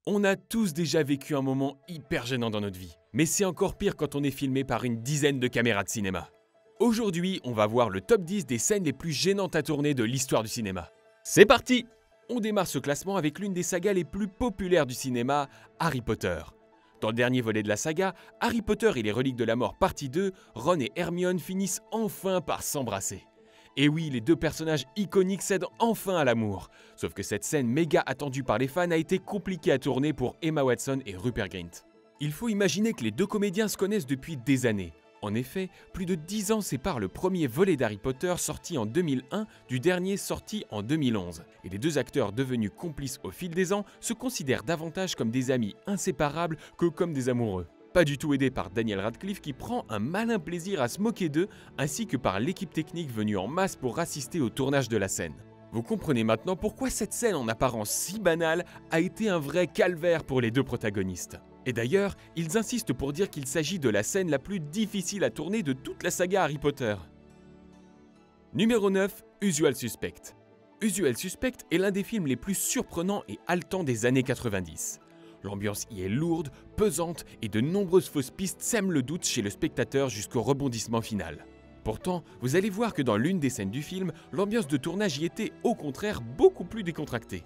On a tous déjà vécu un moment hyper gênant dans notre vie. Mais c'est encore pire quand on est filmé par une dizaine de caméras de cinéma. Aujourd'hui, on va voir le top 10 des scènes les plus gênantes à tourner de l'histoire du cinéma. C'est parti! On démarre ce classement avec l'une des sagas les plus populaires du cinéma, Harry Potter. Dans le dernier volet de la saga, Harry Potter et les Reliques de la Mort partie 2, Ron et Hermione finissent enfin par s'embrasser. Et oui, les deux personnages iconiques cèdent enfin à l'amour. Sauf que cette scène méga attendue par les fans a été compliquée à tourner pour Emma Watson et Rupert Grint. Il faut imaginer que les deux comédiens se connaissent depuis des années. En effet, plus de 10 ans séparent le premier volet d'Harry Potter sorti en 2001 du dernier sorti en 2011. Et les deux acteurs devenus complices au fil des ans se considèrent davantage comme des amis inséparables que comme des amoureux. Pas du tout aidé par Daniel Radcliffe qui prend un malin plaisir à se moquer d'eux, ainsi que par l'équipe technique venue en masse pour assister au tournage de la scène. Vous comprenez maintenant pourquoi cette scène en apparence si banale a été un vrai calvaire pour les deux protagonistes. Et d'ailleurs, ils insistent pour dire qu'il s'agit de la scène la plus difficile à tourner de toute la saga Harry Potter. Numéro 9, Usual Suspect. Usual Suspect est l'un des films les plus surprenants et haletants des années 90. L'ambiance y est lourde, pesante et de nombreuses fausses pistes sèment le doute chez le spectateur jusqu'au rebondissement final. Pourtant, vous allez voir que dans l'une des scènes du film, l'ambiance de tournage y était au contraire beaucoup plus décontractée.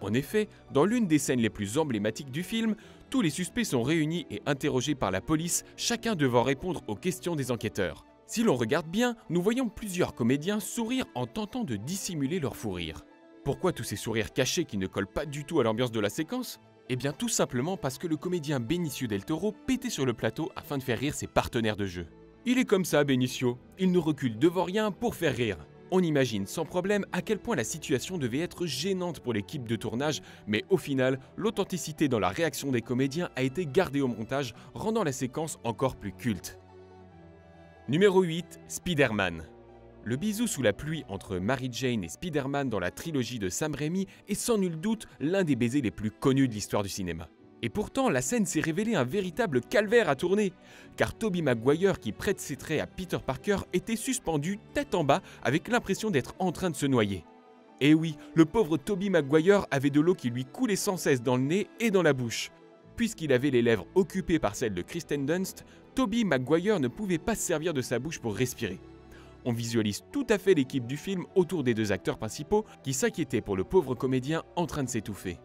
En effet, dans l'une des scènes les plus emblématiques du film, tous les suspects sont réunis et interrogés par la police, chacun devant répondre aux questions des enquêteurs. Si l'on regarde bien, nous voyons plusieurs comédiens sourire en tentant de dissimuler leur fou rire. Pourquoi tous ces sourires cachés qui ne collent pas du tout à l'ambiance de la séquence ? Eh bien tout simplement parce que le comédien Benicio del Toro pétait sur le plateau afin de faire rire ses partenaires de jeu. Il est comme ça Benicio, il ne recule devant rien pour faire rire. On imagine sans problème à quel point la situation devait être gênante pour l'équipe de tournage, mais au final, l'authenticité dans la réaction des comédiens a été gardée au montage, rendant la séquence encore plus culte. Numéro 8, Spider-Man. Le bisou sous la pluie entre Mary Jane et Spider-Man dans la trilogie de Sam Raimi est sans nul doute l'un des baisers les plus connus de l'histoire du cinéma. Et pourtant, la scène s'est révélée un véritable calvaire à tourner, car Tobey Maguire, qui prête ses traits à Peter Parker, était suspendu tête en bas avec l'impression d'être en train de se noyer. Et oui, le pauvre Tobey Maguire avait de l'eau qui lui coulait sans cesse dans le nez et dans la bouche. Puisqu'il avait les lèvres occupées par celles de Kristen Dunst, Tobey Maguire ne pouvait pas se servir de sa bouche pour respirer. On visualise tout à fait l'équipe du film autour des deux acteurs principaux qui s'inquiétaient pour le pauvre comédien en train de s'étouffer.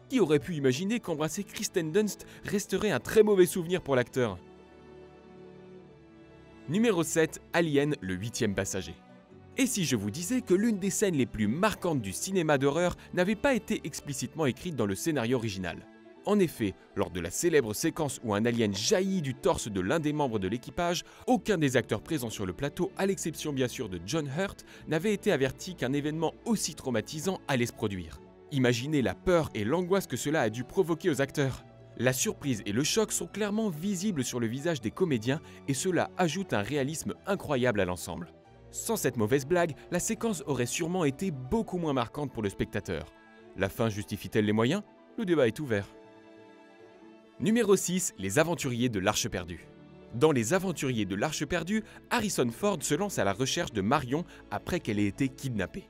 Qui aurait pu imaginer qu'embrasser Kristen Dunst resterait un très mauvais souvenir pour l'acteur ? Numéro 7, Alien, le 8e passager. Et si je vous disais que l'une des scènes les plus marquantes du cinéma d'horreur n'avait pas été explicitement écrite dans le scénario original ? En effet, lors de la célèbre séquence où un alien jaillit du torse de l'un des membres de l'équipage, aucun des acteurs présents sur le plateau, à l'exception bien sûr de John Hurt, n'avait été averti qu'un événement aussi traumatisant allait se produire. Imaginez la peur et l'angoisse que cela a dû provoquer aux acteurs. La surprise et le choc sont clairement visibles sur le visage des comédiens et cela ajoute un réalisme incroyable à l'ensemble. Sans cette mauvaise blague, la séquence aurait sûrement été beaucoup moins marquante pour le spectateur. La fin justifie-t-elle les moyens ? Le débat est ouvert. Numéro 6, les aventuriers de l'Arche perdue. Dans Les Aventuriers de l'Arche perdue, Harrison Ford se lance à la recherche de Marion après qu'elle ait été kidnappée.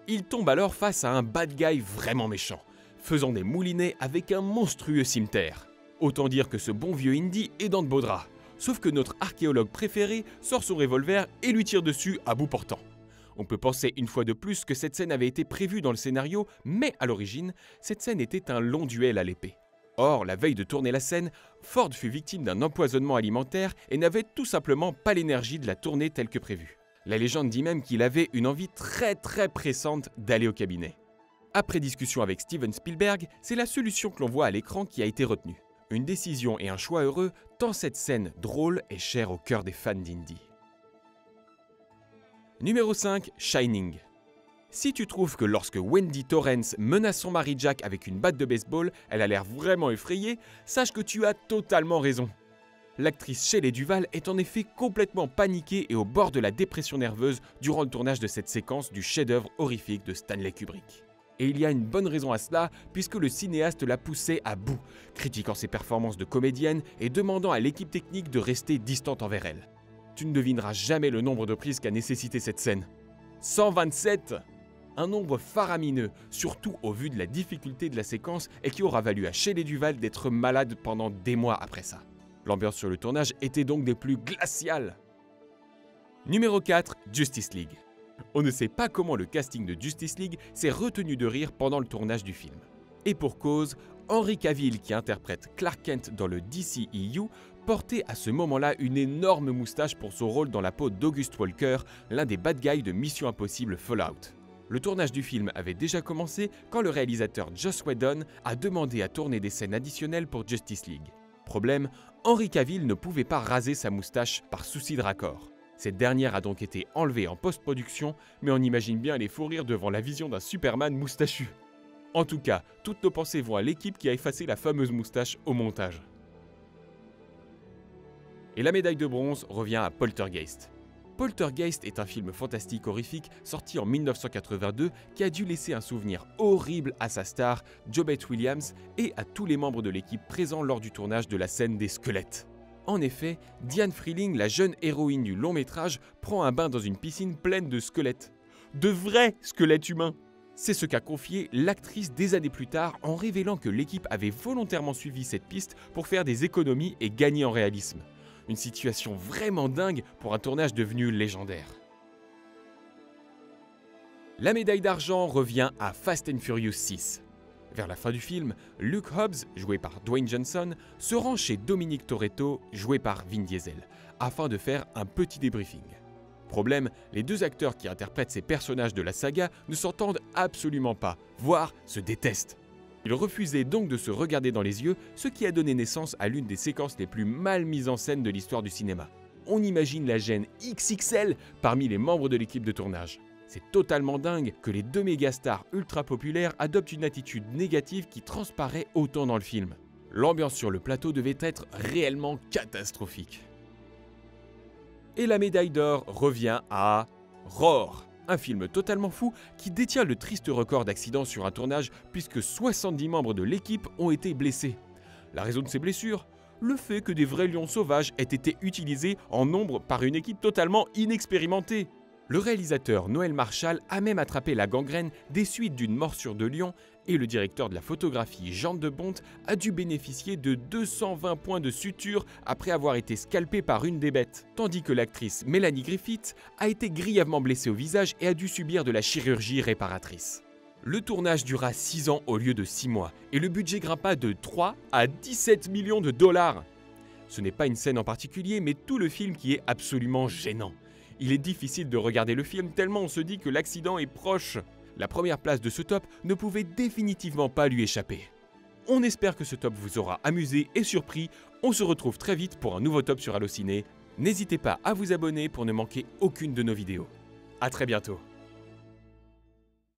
Il tombe alors face à un bad guy vraiment méchant, faisant des moulinets avec un monstrueux cimeterre. Autant dire que ce bon vieux Indy est dans de beaux draps, sauf que notre archéologue préféré sort son revolver et lui tire dessus à bout portant. On peut penser une fois de plus que cette scène avait été prévue dans le scénario, mais à l'origine, cette scène était un long duel à l'épée. Or, la veille de tourner la scène, Ford fut victime d'un empoisonnement alimentaire et n'avait tout simplement pas l'énergie de la tourner telle que prévue. La légende dit même qu'il avait une envie très pressante d'aller au cabinet. Après discussion avec Steven Spielberg, c'est la solution que l'on voit à l'écran qui a été retenue. Une décision et un choix heureux, tant cette scène drôle est chère au cœur des fans d'Indy. Numéro 5, Shining. Si tu trouves que lorsque Wendy Torrance menace son mari Jack avec une batte de baseball, elle a l'air vraiment effrayée, sache que tu as totalement raison. L'actrice Shelley Duvall est en effet complètement paniquée et au bord de la dépression nerveuse durant le tournage de cette séquence du chef-d'œuvre horrifique de Stanley Kubrick. Et il y a une bonne raison à cela, puisque le cinéaste la poussait à bout, critiquant ses performances de comédienne et demandant à l'équipe technique de rester distante envers elle. Tu ne devineras jamais le nombre de prises qu'a nécessité cette scène. 127 ! Un nombre faramineux, surtout au vu de la difficulté de la séquence et qui aura valu à Shelley Duvall d'être malade pendant des mois après ça. L'ambiance sur le tournage était donc des plus glaciales. Numéro 4, Justice League. On ne sait pas comment le casting de Justice League s'est retenu de rire pendant le tournage du film. Et pour cause, Henry Cavill, qui interprète Clark Kent dans le DCEU, portait à ce moment-là une énorme moustache pour son rôle dans la peau d'August Walker, l'un des bad guys de Mission Impossible Fallout. Le tournage du film avait déjà commencé quand le réalisateur Joss Whedon a demandé à tourner des scènes additionnelles pour Justice League. Problème, Henry Cavill ne pouvait pas raser sa moustache par souci de raccord. Cette dernière a donc été enlevée en post-production, mais on imagine bien les fous rires devant la vision d'un Superman moustachu. En tout cas, toutes nos pensées vont à l'équipe qui a effacé la fameuse moustache au montage. Et la médaille de bronze revient à Poltergeist. Poltergeist est un film fantastique horrifique sorti en 1982 qui a dû laisser un souvenir horrible à sa star, JoBeth Williams, et à tous les membres de l'équipe présents lors du tournage de la scène des squelettes. En effet, Diane Freeling, la jeune héroïne du long métrage, prend un bain dans une piscine pleine de squelettes. De vrais squelettes humains! C'est ce qu'a confié l'actrice des années plus tard en révélant que l'équipe avait volontairement suivi cette piste pour faire des économies et gagner en réalisme. Une situation vraiment dingue pour un tournage devenu légendaire. La médaille d'argent revient à Fast and Furious 6. Vers la fin du film, Luke Hobbs, joué par Dwayne Johnson, se rend chez Dominic Toretto, joué par Vin Diesel, afin de faire un petit débriefing. Problème, les deux acteurs qui interprètent ces personnages de la saga ne s'entendent absolument pas, voire se détestent. Ils refusaient donc de se regarder dans les yeux, ce qui a donné naissance à l'une des séquences les plus mal mises en scène de l'histoire du cinéma. On imagine la gêne XXL parmi les membres de l'équipe de tournage. C'est totalement dingue que les deux mégastars ultra populaires adoptent une attitude négative qui transparaît autant dans le film. L'ambiance sur le plateau devait être réellement catastrophique. Et la médaille d'or revient à Roar. Un film totalement fou qui détient le triste record d'accidents sur un tournage puisque 70 membres de l'équipe ont été blessés. La raison de ces blessures ? Le fait que des vrais lions sauvages aient été utilisés en nombre par une équipe totalement inexpérimentée. Le réalisateur Noël Marshall a même attrapé la gangrène des suites d'une morsure de lion et le directeur de la photographie Jean de Bonte a dû bénéficier de 220 points de suture après avoir été scalpé par une des bêtes, tandis que l'actrice Melanie Griffith a été grièvement blessée au visage et a dû subir de la chirurgie réparatrice. Le tournage dura 6 ans au lieu de 6 mois et le budget grimpa de 3 à 17 millions de dollars. Ce n'est pas une scène en particulier, mais tout le film qui est absolument gênant. Il est difficile de regarder le film tellement on se dit que l'accident est proche. La première place de ce top ne pouvait définitivement pas lui échapper. On espère que ce top vous aura amusé et surpris. On se retrouve très vite pour un nouveau top sur Allociné. N'hésitez pas à vous abonner pour ne manquer aucune de nos vidéos. À très bientôt.